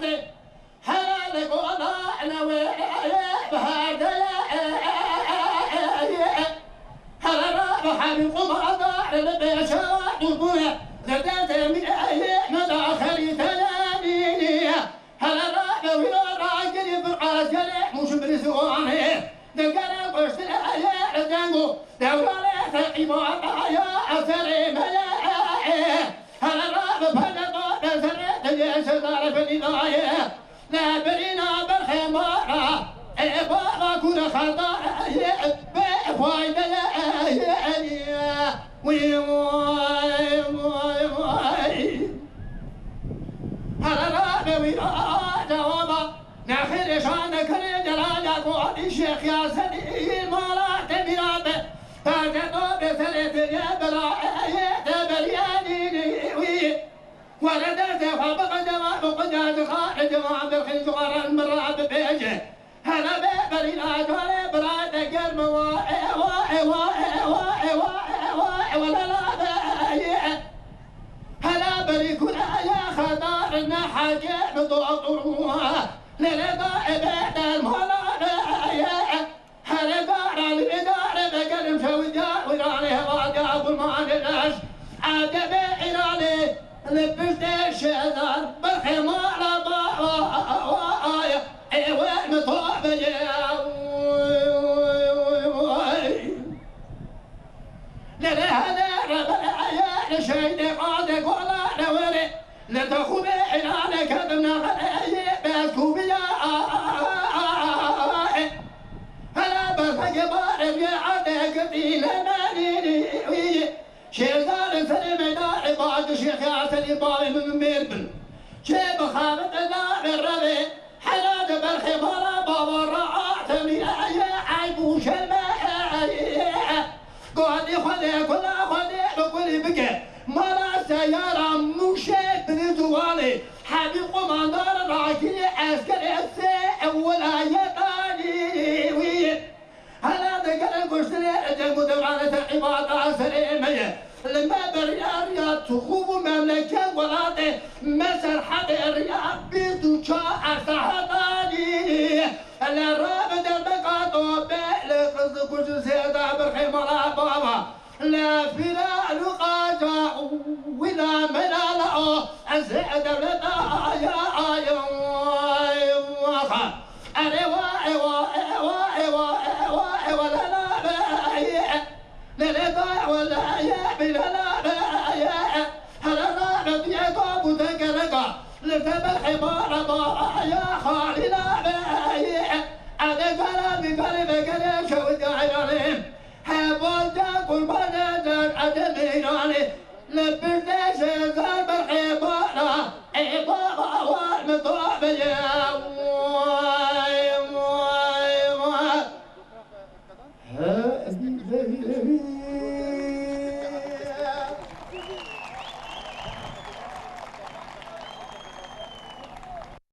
وقتي حلالك ولا أنا بهذا هلا رابح بقمر دار البشرات وبويا زدت من أي مداخل تلاميذي هلا رابح ولا راجل بالعسل مش برزواني دقنا قشت الأيام جنبو دولة عبارة يا سليم هلا رابح هلا سرت جسد في النهاية لا برينا بالخمارة بابا كل خطأ بفايدة وي هلا رابي جوابا ناخر شانك لجلالك وعدي الشيخ يا سيدي المرات برابه تاجدوا بسرت الجبل تبرياني وي وردت فبقى جواب قجاج خارج جواب الخنجر المراب بيجه هلا ببرينا جوالي براد قرم ولا لا هلا بري كل يا خضار حاجة بضوطروها للقاء بعد المهلا هلا قارا للإدارة بقلم شوجا ويراني هواجا بالمان الناس عجب إيراني لبست الشذر بالحمار ضايا وين مطوب لهذا ربع شيء قادك ولا نوري لتخوب إلى كذبنا علي بسكوبيا هلا بفجبار بعدك في لماني شيخان سلم دار بعد شيخ عسل باي من ميربل شيخ خالد دار الربي حلاد بالخبر بابا رعات من أي عيبوش الماء قادي خذي كل بقى مرا سيارة مشيت بنزوالي حبيب قماندار راكي عسكري الساعة ولا يطاني هلا دقل قشتري جنب دورانة عبادة سليمية لما بريار تخوف مملكة ولاده مسر حق الرياض بيتو شاعر سحطاني الراب دربقات وبيل قصد كل سيدة بالخمرة بابا لا فلا لقاجا ولا ملالا أزعد لنا يا لا ولا يا بلا لا هلا لا بيقى بتكرقة لتبع حمار يا خالي لا أنا قلبي قلب شود عيني حبول تاكل بنادر عدمين علي لبست شيطان بالحمار عبارة والمطوب يا هذه